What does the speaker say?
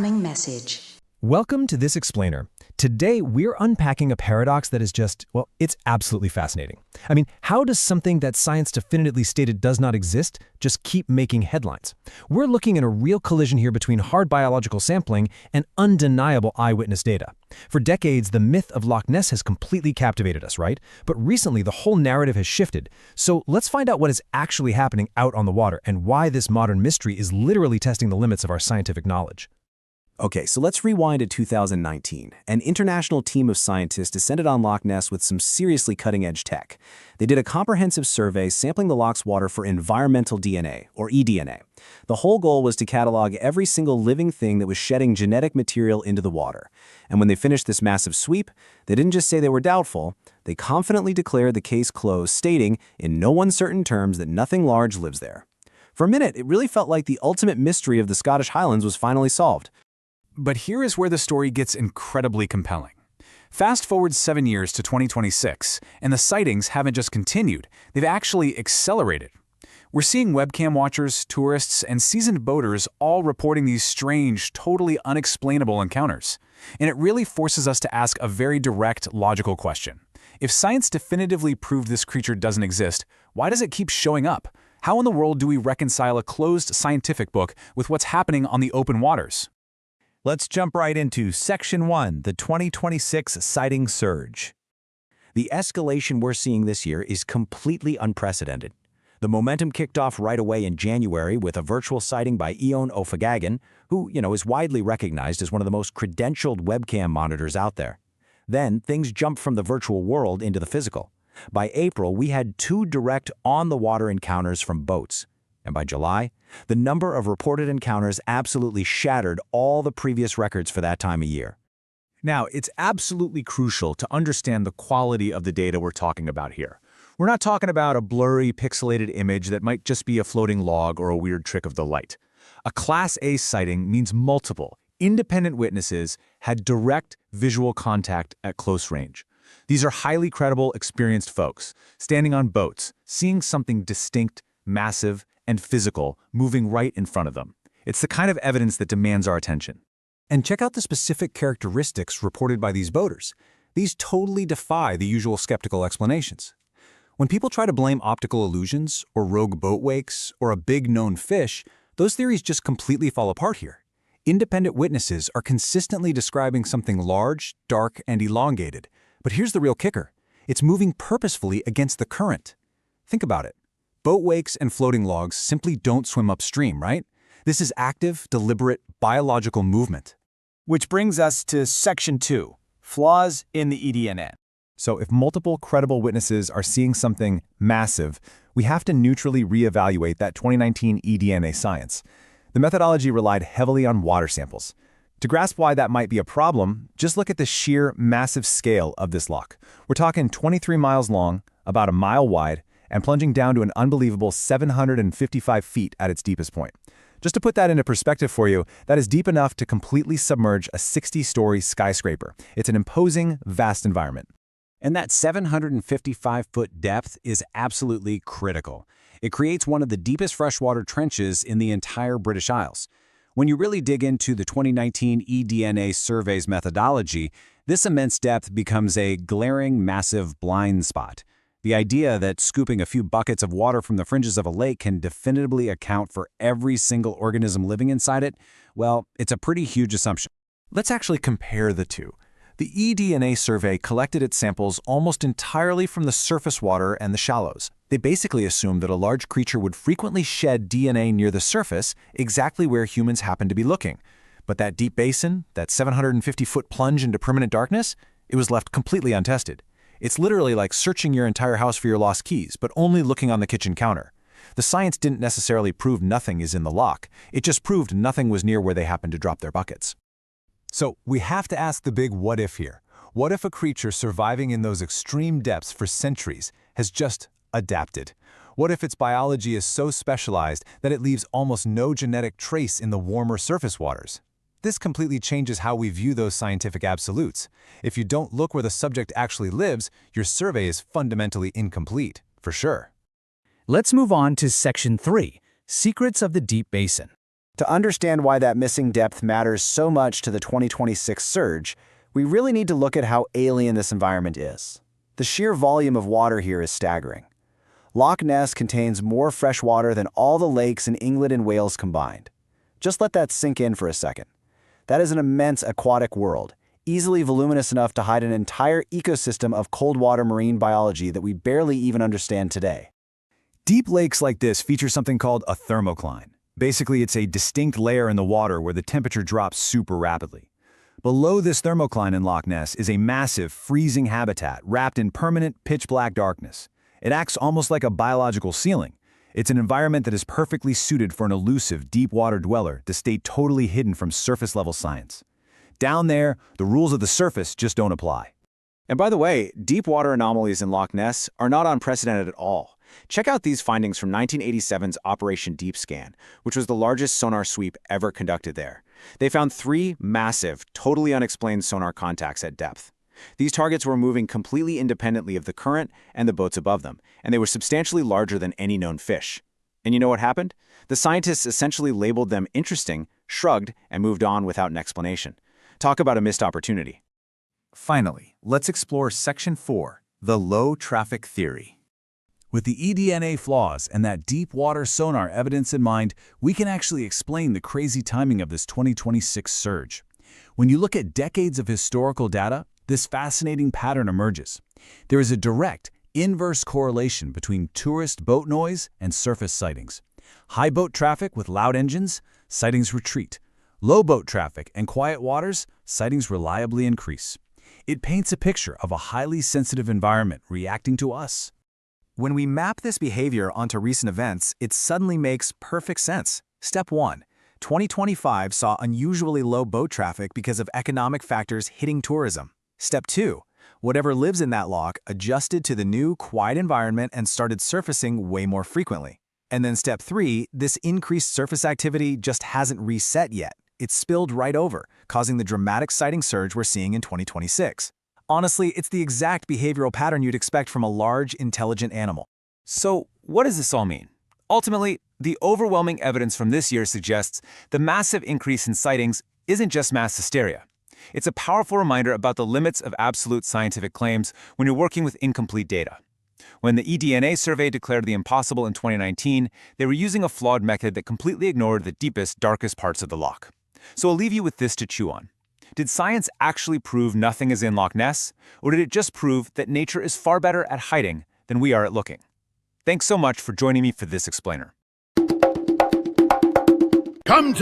Incoming message. Welcome to This Explainer. Today, we're unpacking a paradox that is just, well, it's absolutely fascinating. I mean, how does something that science definitively stated does not exist just keep making headlines? We're looking at a real collision here between hard biological sampling and undeniable eyewitness data. For decades, the myth of Loch Ness has completely captivated us, right? But recently, the whole narrative has shifted. So let's find out what is actually happening out on the water and why this modern mystery is literally testing the limits of our scientific knowledge. Okay, so let's rewind to 2019. An international team of scientists descended on Loch Ness with some seriously cutting-edge tech. They did a comprehensive survey sampling the loch's water for environmental DNA, or eDNA. The whole goal was to catalog every single living thing that was shedding genetic material into the water. And when they finished this massive sweep, they didn't just say they were doubtful, they confidently declared the case closed, stating, in no uncertain terms, that nothing large lives there. For a minute, it really felt like the ultimate mystery of the Scottish Highlands was finally solved. But here is where the story gets incredibly compelling. Fast forward 7 years to 2026, and the sightings haven't just continued, they've actually accelerated. We're seeing webcam watchers, tourists, and seasoned boaters all reporting these strange, totally unexplainable encounters. And it really forces us to ask a very direct, logical question. If science definitively proved this creature doesn't exist, why does it keep showing up? How in the world do we reconcile a closed scientific book with what's happening on the open waters? Let's jump right into Section 1, the 2026 sighting surge. The escalation we're seeing this year is completely unprecedented. The momentum kicked off right away in January with a virtual sighting by Eoin O'Fagagan, who, is widely recognized as one of the most credentialed webcam monitors out there. Then, things jumped from the virtual world into the physical. By April, we had 2 direct on-the-water encounters from boats. And by July, the number of reported encounters absolutely shattered all the previous records for that time of year. Now, it's absolutely crucial to understand the quality of the data we're talking about here. We're not talking about a blurry, pixelated image that might just be a floating log or a weird trick of the light. A Class A sighting means multiple, independent witnesses had direct visual contact at close range. These are highly credible, experienced folks, standing on boats, seeing something distinct, massive, and physical moving right in front of them. It's the kind of evidence that demands our attention. And check out the specific characteristics reported by these boaters. These totally defy the usual skeptical explanations. When people try to blame optical illusions, or rogue boat wakes, or a big known fish, those theories just completely fall apart here. Independent witnesses are consistently describing something large, dark, and elongated. But here's the real kicker. It's moving purposefully against the current. Think about it. Boat wakes and floating logs simply don't swim upstream, right? This is active, deliberate, biological movement. Which brings us to Section 2, flaws in the eDNA. So if multiple credible witnesses are seeing something massive, we have to neutrally reevaluate that 2019 eDNA science. The methodology relied heavily on water samples. To grasp why that might be a problem, just look at the sheer massive scale of this loch. We're talking 23 miles long, about a mile wide, and plunging down to an unbelievable 755 feet at its deepest point. Just to put that into perspective for you, that is deep enough to completely submerge a 60-story skyscraper. It's an imposing, vast environment. And that 755-foot depth is absolutely critical. It creates one of the deepest freshwater trenches in the entire British Isles. When you really dig into the 2019 eDNA survey's methodology, this immense depth becomes a glaring, massive blind spot. The idea that scooping a few buckets of water from the fringes of a lake can definitively account for every single organism living inside it, well, it's a pretty huge assumption. Let's actually compare the two. The eDNA survey collected its samples almost entirely from the surface water and the shallows. They basically assumed that a large creature would frequently shed DNA near the surface, exactly where humans happen to be looking. But that deep basin, that 750-foot plunge into permanent darkness, it was left completely untested. It's literally like searching your entire house for your lost keys, but only looking on the kitchen counter. The science didn't necessarily prove nothing is in the loch. It just proved nothing was near where they happened to drop their buckets. So we have to ask the big what if here. What if a creature surviving in those extreme depths for centuries has just adapted? What if its biology is so specialized that it leaves almost no genetic trace in the warmer surface waters? This completely changes how we view those scientific absolutes. If you don't look where the subject actually lives, your survey is fundamentally incomplete, for sure. Let's move on to Section 3, Secrets of the Deep Basin. To understand why that missing depth matters so much to the 2026 surge, we really need to look at how alien this environment is. The sheer volume of water here is staggering. Loch Ness contains more fresh water than all the lakes in England and Wales combined. Just let that sink in for a second. That is an immense aquatic world, easily voluminous enough to hide an entire ecosystem of cold-water marine biology that we barely even understand today. Deep lakes like this feature something called a thermocline. Basically, it's a distinct layer in the water where the temperature drops super rapidly. Below this thermocline in Loch Ness is a massive, freezing habitat wrapped in permanent, pitch-black darkness. It acts almost like a biological ceiling. It's an environment that is perfectly suited for an elusive, deep-water dweller to stay totally hidden from surface-level science. Down there, the rules of the surface just don't apply. And by the way, deep water anomalies in Loch Ness are not unprecedented at all. Check out these findings from 1987's Operation Deep Scan, which was the largest sonar sweep ever conducted there. They found 3 massive, totally unexplained sonar contacts at depth. These targets were moving completely independently of the current and the boats above them, and they were substantially larger than any known fish. And you know what happened? The scientists essentially labeled them interesting, shrugged, and moved on without an explanation. Talk about a missed opportunity. Finally, let's explore Section 4, the low traffic theory. With the eDNA flaws and that deep water sonar evidence in mind, we can actually explain the crazy timing of this 2026 surge. When you look at decades of historical data, this fascinating pattern emerges. There is a direct, inverse correlation between tourist boat noise and surface sightings. High boat traffic with loud engines, sightings retreat. Low boat traffic and quiet waters, sightings reliably increase. It paints a picture of a highly sensitive environment reacting to us. When we map this behavior onto recent events, it suddenly makes perfect sense. Step 1. 2025 saw unusually low boat traffic because of economic factors hitting tourism. Step 2. Whatever lives in that loch adjusted to the new, quiet environment and started surfacing way more frequently. And then Step 3, this increased surface activity just hasn't reset yet. It's spilled right over, causing the dramatic sighting surge we're seeing in 2026. Honestly, it's the exact behavioral pattern you'd expect from a large, intelligent animal. So, what does this all mean? Ultimately, the overwhelming evidence from this year suggests the massive increase in sightings isn't just mass hysteria. It's a powerful reminder about the limits of absolute scientific claims when you're working with incomplete data. When the eDNA survey declared the impossible in 2019, they were using a flawed method that completely ignored the deepest, darkest parts of the loch. So I'll leave you with this to chew on. Did science actually prove nothing is in Loch Ness, or did it just prove that nature is far better at hiding than we are at looking? Thanks so much for joining me for this explainer. Come to